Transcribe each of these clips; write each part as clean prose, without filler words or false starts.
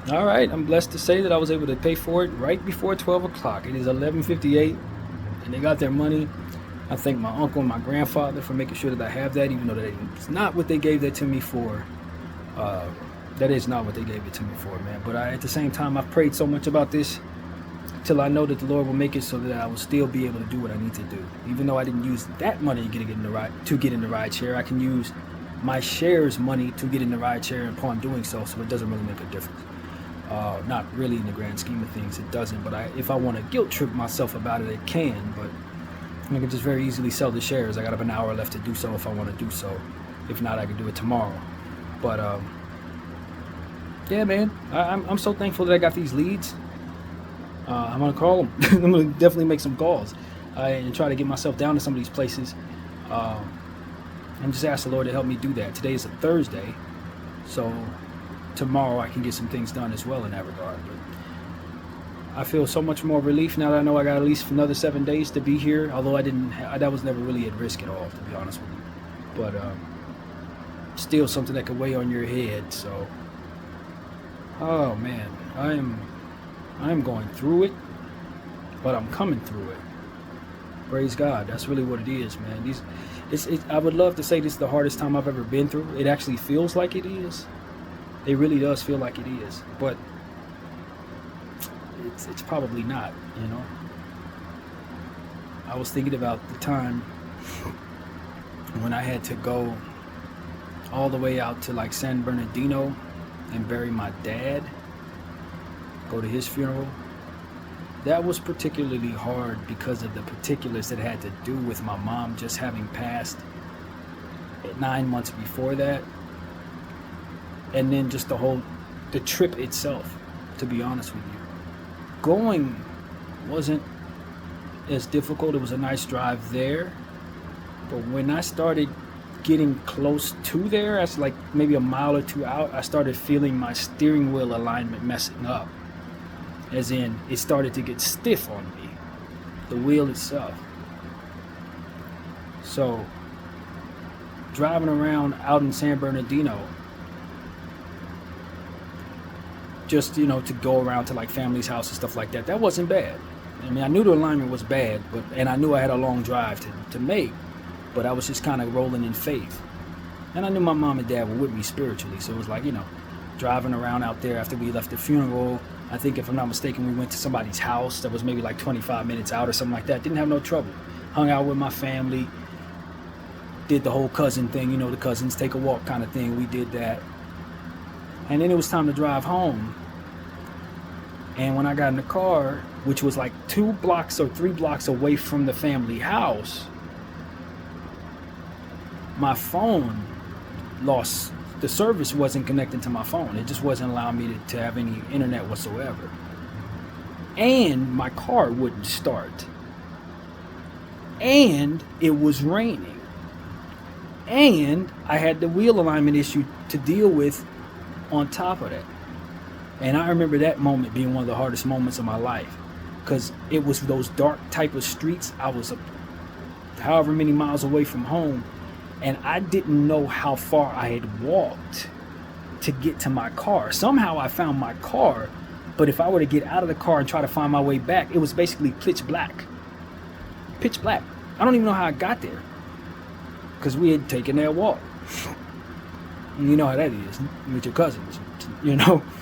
All right, I'm blessed to say that I was able to pay for it right before 12 o'clock. It is 11:58, and they got their money. I thank my uncle and my grandfather for making sure that I have that, even though it's not what they gave that to me for. Uh, that is not what they gave it to me for, man. But at the same time, I've prayed so much about this till I know that the Lord will make it so that I will still be able to do what I need to do. Even though I didn't use that money to get in the ride share, I can use my shares money to get in the ride share upon doing so. So it doesn't really make a difference. Not really in the grand scheme of things, it doesn't. But if I want to guilt trip myself about it, it can. But I can just very easily sell the shares. I got about an hour left to do so if I want to do so. If not, I can do it tomorrow. But yeah, man, I'm so thankful that I got these leads. I'm gonna call them. I'm gonna definitely make some calls and try to get myself down to some of these places. And just ask the Lord to help me do that. Today is a Thursday, so tomorrow I can get some things done as well in that regard. But I feel so much more relief now that I know I got at least another 7 days to be here. Although I didn't, that was never really at risk at all, to be honest with you. But still something that could weigh on your head. So, oh man, I am going through it, but I'm coming through it. Praise God. That's really what it is, man. I would love to say this is the hardest time I've ever been through. It actually feels like it is. It really does feel like it is, but it's probably not, you know. I was thinking about the time when I had to go all the way out to like San Bernardino and bury my dad, go to his funeral. That was particularly hard because of the particulars that had to do with my mom just having passed 9 months before that. And then just the trip itself, to be honest with you. Going wasn't as difficult. It was a nice drive there. But when I started getting close to there, that's like maybe a mile or two out, I started feeling my steering wheel alignment messing up. As in, it started to get stiff on me, the wheel itself. So, driving around out in San Bernardino, just, to go around to like family's house and stuff like that, that wasn't bad. I mean, I knew the alignment was bad, and I knew I had a long drive to make, but I was just kind of rolling in faith. And I knew my mom and dad were with me spiritually, so it was like, driving around out there after we left the funeral. I think if I'm not mistaken, we went to somebody's house that was maybe like 25 minutes out or something like that. Didn't have no trouble. Hung out with my family. Did the whole cousin thing, the cousins take a walk kind of thing. We did that. And then it was time to drive home. And when I got in the car, which was like 2 blocks or 3 blocks away from the family house, my phone lost. The service wasn't connecting to my phone. It just wasn't allowing me to have any internet whatsoever. And my car wouldn't start. And it was raining. And I had the wheel alignment issue to deal with on top of that. And I remember that moment being one of the hardest moments of my life. Because it was those dark type of streets. I was however many miles away from home. And I didn't know how far I had walked to get to my car. Somehow I found my car, but if I were to get out of the car and try to find my way back, it was basically pitch black. Pitch black. I don't even know how I got there, because we had taken that walk. And you know how that is with your cousins,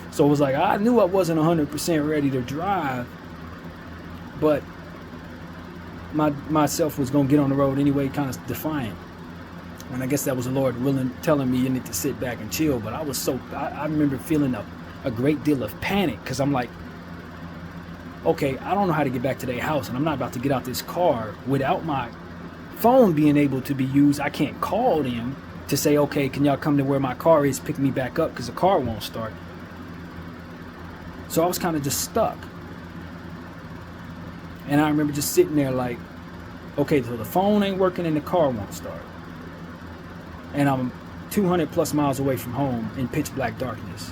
So it was like, I knew I wasn't 100% ready to drive, but myself was going to get on the road anyway, kind of defiant. And I guess that was the Lord telling me you need to sit back and chill. But I remember feeling a great deal of panic, because I'm like, okay, I don't know how to get back to their house, and I'm not about to get out this car without my phone being able to be used. I can't call them to say, okay, can y'all come to where my car is, pick me back up, because the car won't start. So I was kind of just stuck. And I remember just sitting there like, okay, so the phone ain't working and the car won't start. And I'm 200 plus miles away from home in pitch black darkness.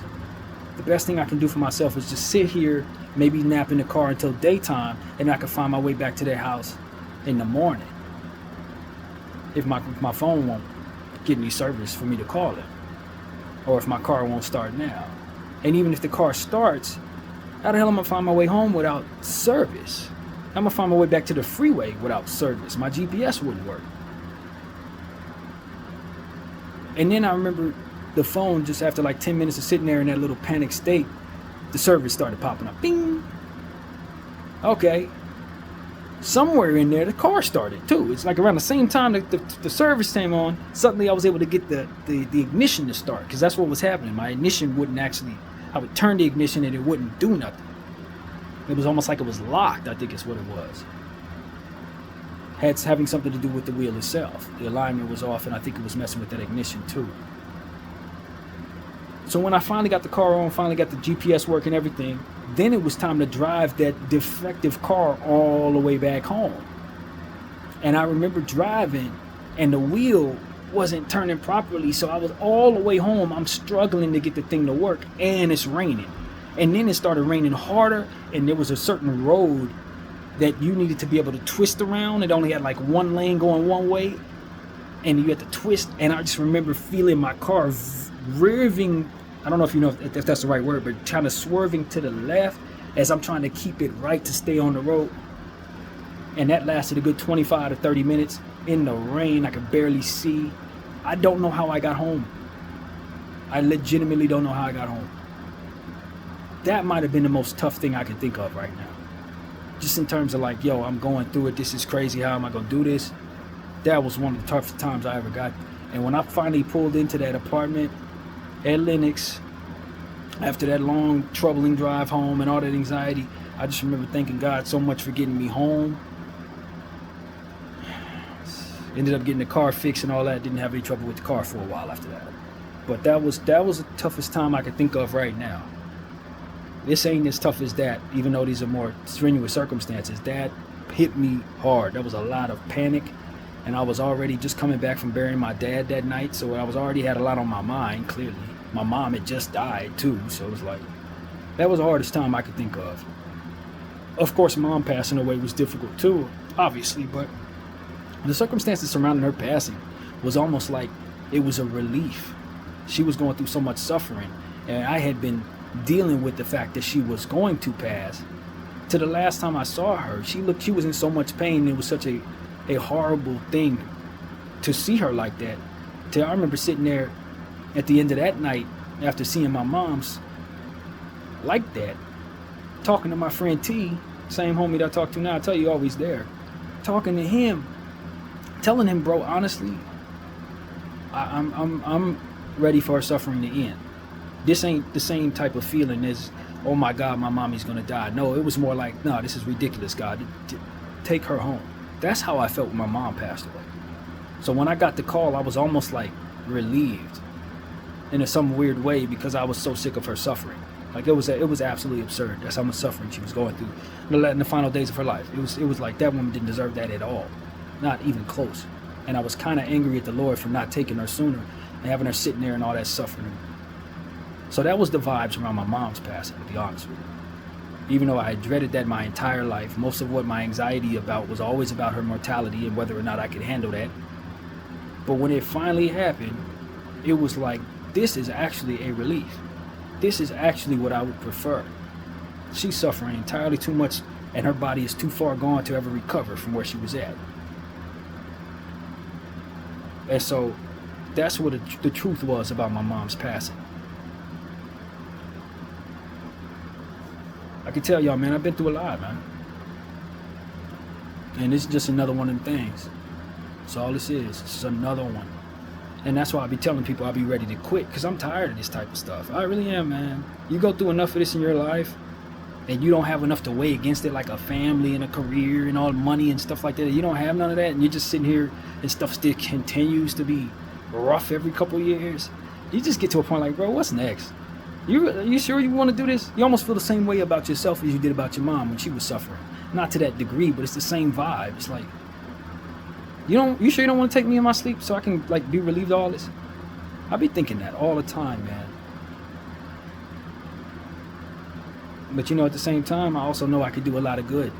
The best thing I can do for myself is just sit here, maybe nap in the car until daytime, and I can find my way back to their house in the morning. If my phone won't get any service for me to call it, or if my car won't start now. And even if the car starts, how the hell am I gonna find my way home without service? How am I gonna find my way back to the freeway without service? My GPS wouldn't work. And then I remember the phone, just after like 10 minutes of sitting there in that little panic state, the service started popping up. Bing! Okay. Somewhere in there, the car started too. It's like around the same time that the service came on, suddenly I was able to get the ignition to start, because that's what was happening. My ignition wouldn't actually, I would turn the ignition and it wouldn't do nothing. It was almost like it was locked, I think is what it was. Having something to do with the wheel itself. The alignment was off, and I think it was messing with that ignition too. So when I finally got the car on, finally got the GPS working, everything, then it was time to drive that defective car all the way back home. And I remember driving, and the wheel wasn't turning properly, so I was all the way home. I'm struggling to get the thing to work, and it's raining. And then it started raining harder, and there was a certain road that you needed to be able to twist around. It only had like one lane going one way, and you had to twist. And I just remember feeling my car rearing, I don't know if you know if that's the right word, but kind of swerving to the left as I'm trying to keep it right to stay on the road. And that lasted a good 25 to 30 minutes in the rain. I could barely see. I don't know how I got home. I legitimately don't know how I got home. That might have been the most tough thing I can think of right now. Just in terms of like, yo, I'm going through it. This is crazy. How am I going to do this? That was one of the toughest times I ever got. And when I finally pulled into that apartment at Lenox, after that long, troubling drive home and all that anxiety, I just remember thanking God so much for getting me home. Ended up getting the car fixed and all that. Didn't have any trouble with the car for a while after that. But that was the toughest time I could think of right now. This ain't as tough as that, even though these are more strenuous circumstances. That hit me hard. There was a lot of panic, and I was already just coming back from burying my dad that night, so I was already had a lot on my mind, clearly. My mom had just died too, so it was like, that was the hardest time I could think of. Of course, Mom passing away was difficult too, obviously, but the circumstances surrounding her passing was almost like it was a relief. She was going through so much suffering, and I had been dealing with the fact that she was going to pass. To the last time I saw her, she was in so much pain. It was such a horrible thing to see her like that. I remember sitting there at the end of that night after seeing my mom's like that, talking to my friend T, same homie that I talk to now. I tell you, always there, talking to him, telling him, bro, honestly, I'm ready for her suffering to end. This ain't the same type of feeling as, oh my God, my mommy's gonna die. No, it was more like, no, this is ridiculous, God. Take her home. That's how I felt when my mom passed away. So when I got the call, I was almost like relieved in some weird way, because I was so sick of her suffering. Like it was absolutely absurd. That's how much suffering she was going through in the final days of her life. It was like that woman didn't deserve that at all, not even close. And I was kind of angry at the Lord for not taking her sooner and having her sitting there and all that suffering. So that was the vibes around my mom's passing, to be honest with you. Even though I dreaded that my entire life, most of what my anxiety about was always about her mortality and whether or not I could handle that. But when it finally happened, it was like, this is actually a relief. This is actually what I would prefer. She's suffering entirely too much, and her body is too far gone to ever recover from where she was at. And so that's what the truth was about my mom's passing. I can tell y'all, man, I've been through a lot, man. And this is just another one of them things. That's all this is. It's just another one. And that's why I be telling people I'll be ready to quit, because I'm tired of this type of stuff. I really am, man. You go through enough of this in your life, and you don't have enough to weigh against it, like a family and a career and all the money and stuff like that. You don't have none of that, and you're just sitting here and stuff still continues to be rough every couple years. You just get to a point like, bro, what's next? You sure you want to do this? You almost feel the same way about yourself as you did about your mom when she was suffering. Not to that degree, but it's the same vibe. It's like, you sure you don't want to take me in my sleep so I can like be relieved of all this? I be thinking that all the time, man. But at the same time, I also know I could do a lot of good.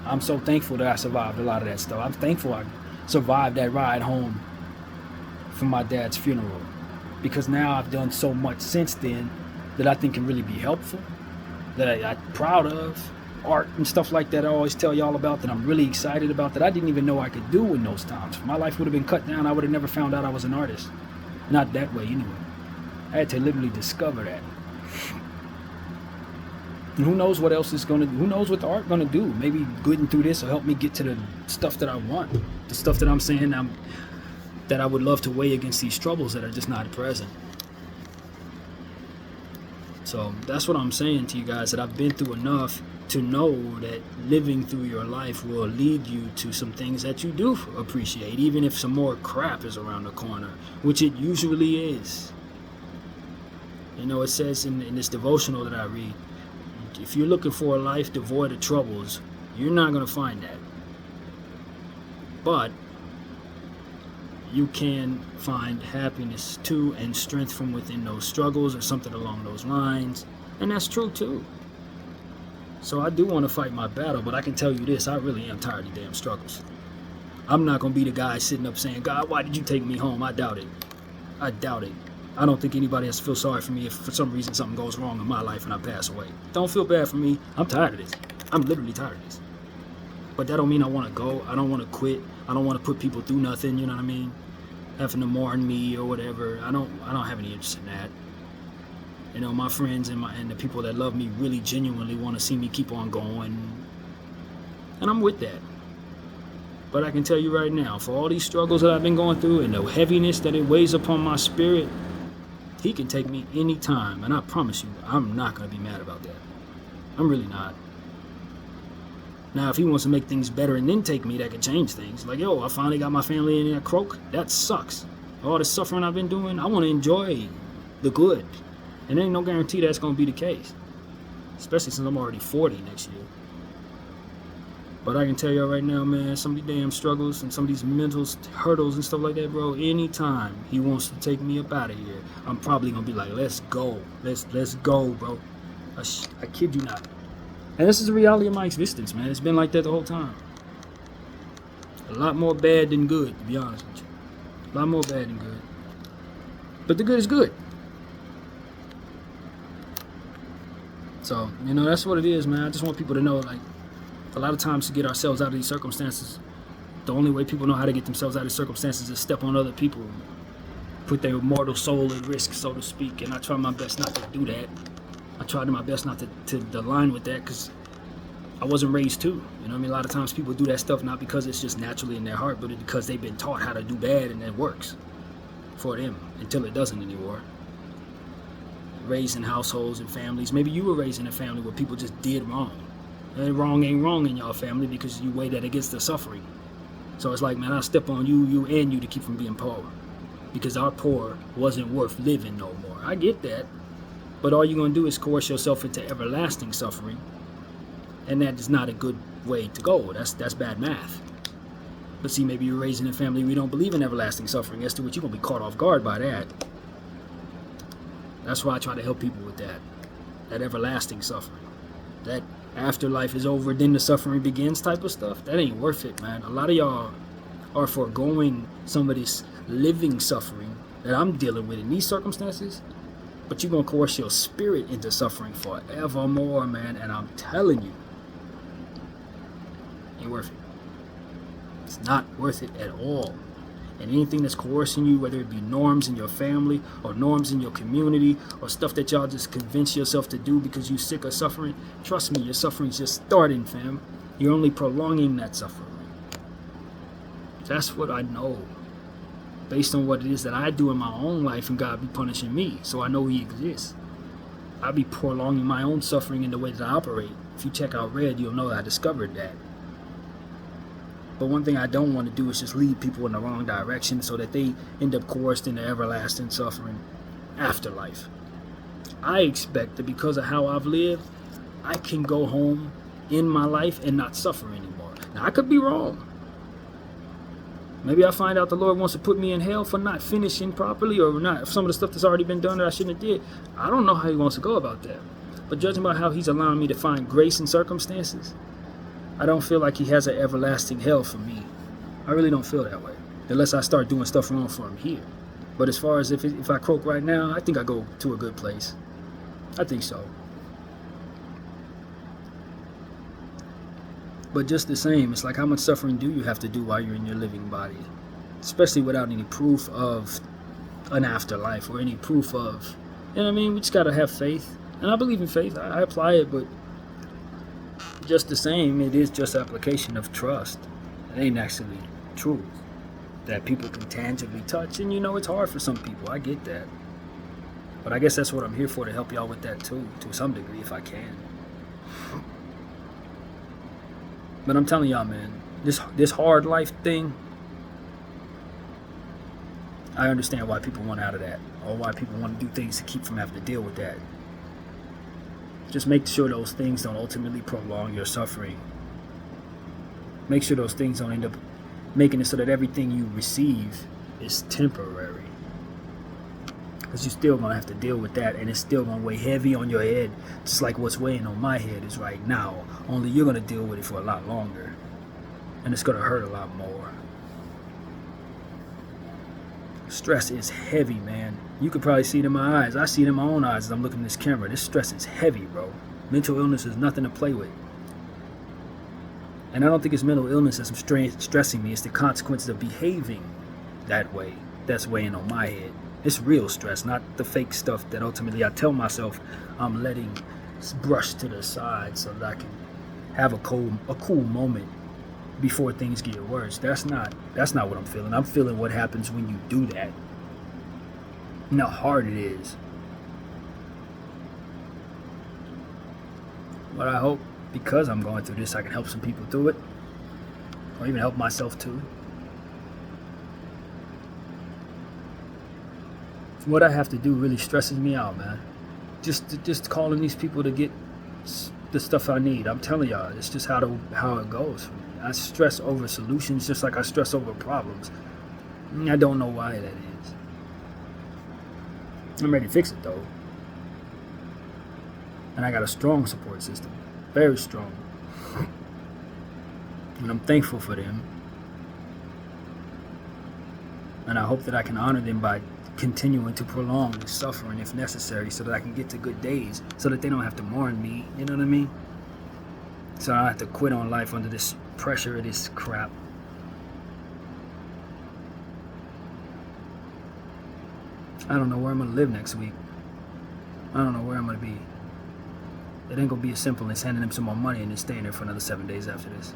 I'm so thankful that I survived a lot of that stuff. I'm thankful I survived that ride home from my dad's funeral, because now I've done so much since then that I think can really be helpful, that I'm proud of, art and stuff like that I always tell y'all about, that I'm really excited about, that I didn't even know I could do in those times. If my life would have been cut down, I would have never found out I was an artist. Not that way anyway. I had to literally discover that. And who knows what else is gonna, who knows what the art gonna do. Maybe getting through this will help me get to the stuff that I want. The stuff that I'm saying that I would love to weigh against these troubles that are just not present. So that's what I'm saying to you guys, that I've been through enough to know that living through your life will lead you to some things that you do appreciate, even if some more crap is around the corner, which it usually is. You know, it says in this devotional that I read, if you're looking for a life devoid of troubles, you're not going to find that. But you can find happiness too, and strength from within those struggles, or something along those lines. And that's true too. So I do want to fight my battle, but I can tell you this, I really am tired of damn struggles. I'm not going to be the guy sitting up saying, God, why did you take me home? I doubt it. I doubt it. I don't think anybody has to feel sorry for me if for some reason something goes wrong in my life and I pass away. Don't feel bad for me. I'm tired of this. I'm literally tired of this. But that don't mean I want to go. I don't want to quit. I don't want to put people through nothing, you know what I mean? Having to mourn me or whatever. I don't have any interest in that. You know, my friends and the people that love me really genuinely want to see me keep on going. And I'm with that. But I can tell you right now, for all these struggles that I've been going through and the heaviness that it weighs upon my spirit, he can take me anytime. And I promise you, I'm not going to be mad about that. I'm really not. Now, if he wants to make things better and then take me, that could change things. Like, yo, I finally got my family in that croak. That sucks. All the suffering I've been doing, I want to enjoy the good. And there ain't no guarantee that's going to be the case. Especially since I'm already 40 next year. But I can tell you right now, man, some of these damn struggles and some of these mental hurdles and stuff like that, bro, anytime he wants to take me up out of here, I'm probably going to be like, let's go. Let's go, bro. I kid you not. And this is the reality of my existence, man. It's been like that the whole time. A lot more bad than good, to be honest with you. A lot more bad than good. But the good is good. So, you know, that's what it is, man. I just want people to know, like, a lot of times to get ourselves out of these circumstances, the only way people know how to get themselves out of step on other people, put their mortal soul at risk, so to speak. And I try my best not to do that. I tried my best not to align with that, because I wasn't raised to. You know what I mean? A lot of times people do that stuff not because it's just naturally in their heart, but because they've been taught how to do bad, and it works for them until it doesn't anymore. Raised in households and families. Maybe you were raised in a family where people just did wrong. And wrong ain't wrong in y'all family because you weigh that against the suffering. So it's like, man, I'll step on you to keep from being poor. Because our poor wasn't worth living no more. I get that. But all you're going to do is coerce yourself into everlasting suffering. And that is not a good way to go. That's bad math. But see, maybe you're raised in a family where you don't believe in everlasting suffering. As to which you're going to be caught off guard by that. That's why I try to help people with that. That everlasting suffering. That after life is over, then the suffering begins type of stuff. That ain't worth it, man. A lot of y'all are foregoing some of this living suffering that I'm dealing with in these circumstances. But you're going to coerce your spirit into suffering forevermore, man. And I'm telling you, ain't worth it. It's not worth it at all. And anything that's coercing you, whether it be norms in your family or norms in your community or stuff that y'all just convince yourself to do because you're sick of suffering, trust me, your suffering's just starting, fam. You're only prolonging that suffering. That's what I know. Based on what it is that I do in my own life, and God be punishing me, so I know he exists. I be prolonging my own suffering in the way that I operate. If you check out Red, you'll know I discovered that. But one thing I don't want to do is just lead people in the wrong direction so that they end up coerced into everlasting suffering after life. I expect that because of how I've lived, I can go home in my life and not suffer anymore. Now, I could be wrong. Maybe I find out the Lord wants to put me in hell for not finishing properly, or not some of the stuff that's already been done that I shouldn't have did. I don't know how he wants to go about that. But judging by how he's allowing me to find grace in circumstances, I don't feel like he has an everlasting hell for me. I really don't feel that way. Unless I start doing stuff wrong for him here. But as far as if I croak right now, I think I go to a good place. I think so. But just the same, it's like, how much suffering do you have to do while you're in your living body? Especially without any proof of an afterlife or any proof of, you know what I mean? We just gotta have faith. And I believe in faith. I apply it, but just the same, it is just application of trust. It ain't actually truth that people can tangibly touch. And you know, it's hard for some people. I get that. But I guess that's what I'm here for, to help y'all with that too, to some degree, if I can. But I'm telling y'all, man, this hard life thing, I understand why people want out of that, or why people want to do things to keep from having to deal with that. Just make sure those things don't ultimately prolong your suffering. Make sure those things don't end up making it so that everything you receive is temporary. Because you're still going to have to deal with that, and it's still going to weigh heavy on your head, just like what's weighing on my head is right now. Only you're going to deal with it for a lot longer, and it's going to hurt a lot more. Stress is heavy, man. You could probably see it in my eyes. I see it in my own eyes as I'm looking at this camera. This stress is heavy, bro. Mental illness is nothing to play with. And I don't think it's mental illness that's stressing me. It's the consequences of behaving that way that's weighing on my head. It's real stress, not the fake stuff that ultimately I tell myself I'm letting brush to the side so that I can have a cool moment before things get worse. That's not what I'm feeling. I'm feeling what happens when you do that, and how hard it is. But I hope, because I'm going through this, I can help some people through it, or even help myself too. What I have to do really stresses me out, man. Just calling these people to get the stuff I need. I'm telling y'all, it's just how it goes for me. I stress over solutions just like I stress over problems. I don't know why that is. I'm ready to fix it though. And I got a strong support system. Very strong. And I'm thankful for them. And I hope that I can honor them by continuing to prolong the suffering if necessary, so that I can get to good days, so that they don't have to mourn me, you know what I mean? So I don't have to quit on life under this pressure of this crap. I don't know where I'm gonna live next week. I don't know where I'm gonna be. It ain't gonna be as simple as handing them some more money and then staying there for another 7 days after this.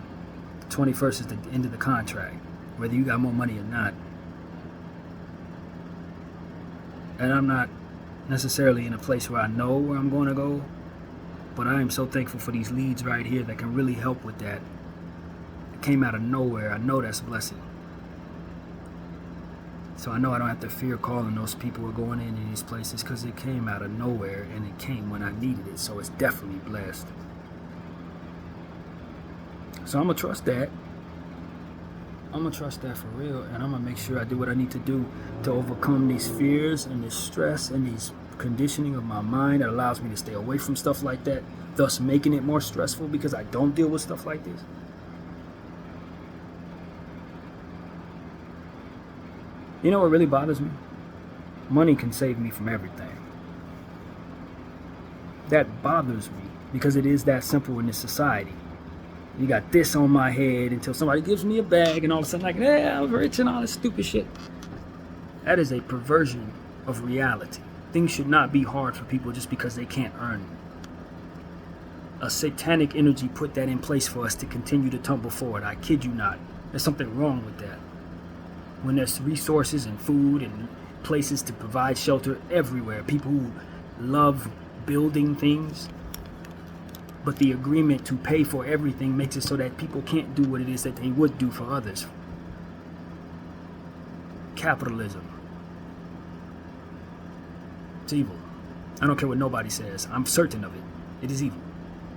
21st is the end of the contract, whether you got more money or not. And I'm not necessarily in a place where I know where I'm going to go, but I am so thankful for these leads right here that can really help with that. It came out of nowhere. I know that's a blessing. So I know I don't have to fear calling those people or going into these places, because it came out of nowhere and it came when I needed it. So it's definitely blessed. So I'm going to trust that. I'm going to trust that for real, and I'm going to make sure I do what I need to do to overcome these fears and this stress and these conditioning of my mind that allows me to stay away from stuff like that, thus making it more stressful because I don't deal with stuff like this. You know what really bothers me? Money can save me from everything. That bothers me because it is that simple in this society. You got this on my head until somebody gives me a bag, and all of a sudden, like, yeah, I'm rich and all this stupid shit. That is a perversion of reality. Things should not be hard for people just because they can't earn it. A satanic energy put that in place for us to continue to tumble forward. I kid you not. There's something wrong with that. When there's resources and food and places to provide shelter everywhere, people who love building things, but the agreement to pay for everything makes it so that people can't do what it is that they would do for others. Capitalism. It's evil. I don't care what nobody says. I'm certain of it. It is evil.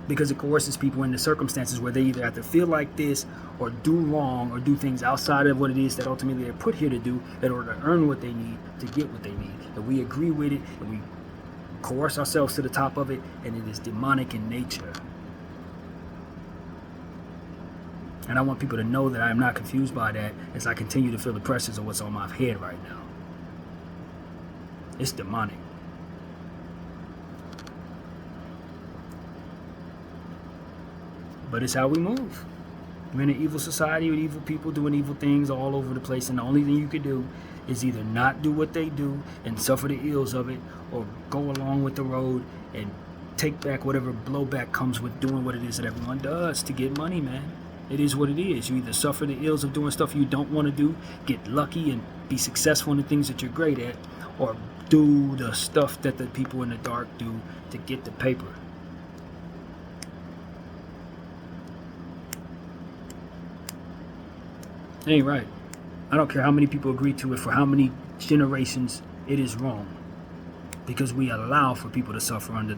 Because it coerces people into circumstances where they either have to feel like this or do wrong or do things outside of what it is that ultimately they're put here to do in order to earn what they need, to get what they need. And we agree with it, and we coerce ourselves to the top of it, and it is demonic in nature. And I want people to know that I am not confused by that as I continue to feel the pressures of what's on my head right now. It's demonic. But it's how we move. We're in an evil society with evil people doing evil things all over the place, and the only thing you can do is either not do what they do and suffer the ills of it, or go along with the road and take back whatever blowback comes with doing what it is that everyone does to get money, man. It is what it is. You either suffer the ills of doing stuff you don't want to do, get lucky and be successful in the things that you're great at, or do the stuff that the people in the dark do to get the paper. It ain't right. I don't care how many people agree to it, for how many generations, it is wrong. Because we allow for people to suffer under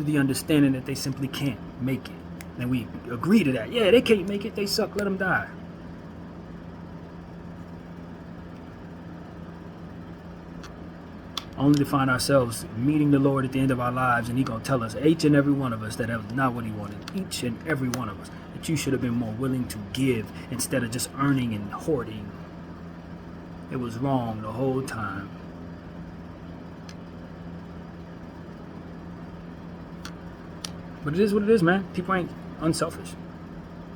the understanding that they simply can't make it. And we agree to that. Yeah, they can't make it, they suck, let them die. Only to find ourselves meeting the Lord at the end of our lives, and He's going to tell us, each and every one of us, that was not what He wanted. Each and every one of us. That you should have been more willing to give instead of just earning and hoarding. It was wrong the whole time. But it is what it is, man. People ain't unselfish.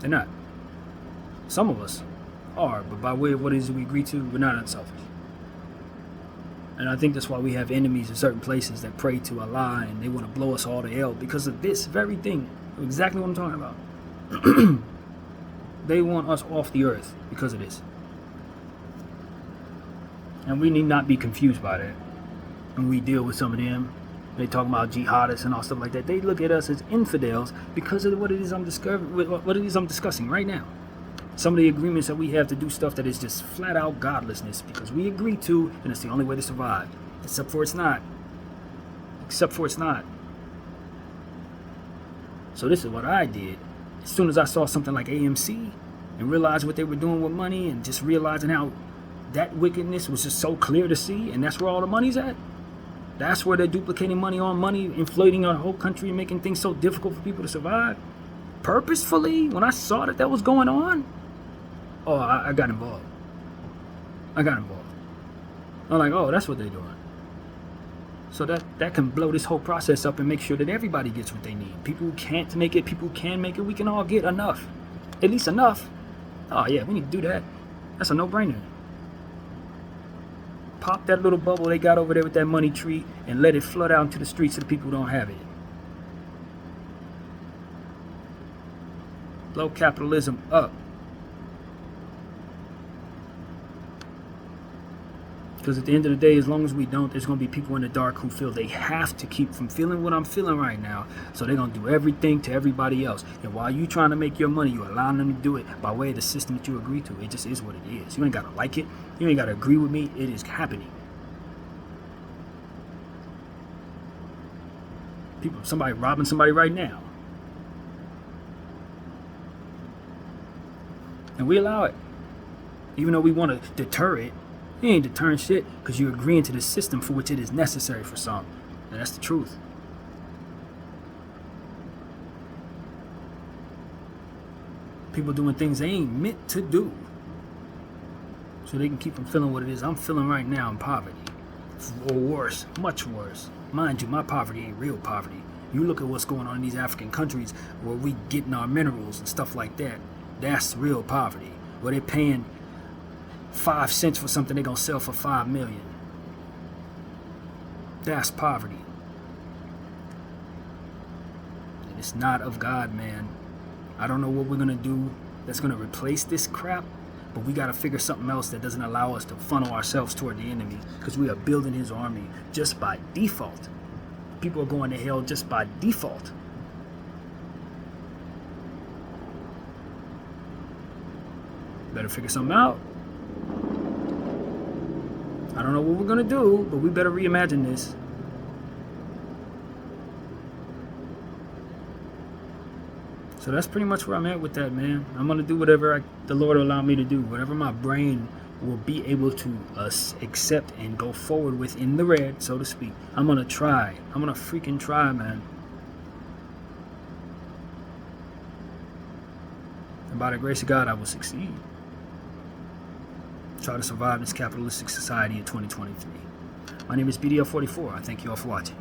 They're not. Some of us are, but by way of what it is we agree to, we're not unselfish. And I think that's why we have enemies in certain places that pray to Allah, and they want to blow us all to hell because of this very thing. Exactly what I'm talking about. They want us off the earth because of this. And we need not be confused by that. When we deal with some of them, they talk about jihadists and all stuff like that. They look at us as infidels because of what it is I'm discussing right now. Some of the agreements that we have to do stuff that is just flat out godlessness because we agree to, and it's the only way to survive. Except for it's not. So this is what I did. As soon as I saw something like AMC and realized what they were doing with money, and just realizing how that wickedness was just so clear to see, and that's where all the money's at. That's where they're duplicating money on money, inflating our whole country and making things so difficult for people to survive. Purposefully, when I saw that was going on, I got involved. I'm like, oh, that's what they're doing. So that can blow this whole process up and make sure that everybody gets what they need. People who can't make it, people who can make it, we can all get enough. At least enough. Oh yeah, we need to do that. That's a no-brainer. Pop that little bubble they got over there with that money tree and let it flood out into the streets of the people who don't have it. Blow capitalism up. Because at the end of the day, as long as we don't, there's going to be people in the dark who feel they have to keep from feeling what I'm feeling right now. So they're going to do everything to everybody else. And while you trying to make your money, you're allowing them to do it by way of the system that you agree to. It just is what it is. You ain't got to like it. You ain't got to agree with me. It is happening. Somebody robbing somebody right now. And we allow it. Even though we want to deter it. You ain't deterring shit because you're agreeing to the system for which it is necessary for some. And that's the truth. People doing things they ain't meant to do. So they can keep from feeling what it is I'm feeling right now in poverty. Or worse, much worse. Mind you, my poverty ain't real poverty. You look at what's going on in these African countries where we getting our minerals and stuff like that. That's real poverty. Where they're paying 5 cents for something they're gonna sell for 5 million. That's poverty. And it's not of God, man. I don't know what we're gonna do that's gonna replace this crap, but we gotta figure something else that doesn't allow us to funnel ourselves toward the enemy, because we are building his army just by default. People are going to hell just by default. Better figure something out. I don't know what we're gonna do, but we better reimagine this. So that's pretty much where I'm at with that, man. I'm gonna do whatever the Lord will allow me to do, whatever my brain will be able to accept and go forward with in the red, so to speak. I'm gonna try. I'm gonna freaking try, man. And by the grace of God, I will succeed. Try to survive this capitalistic society in 2023. My name is BDF 44. I thank you all for watching.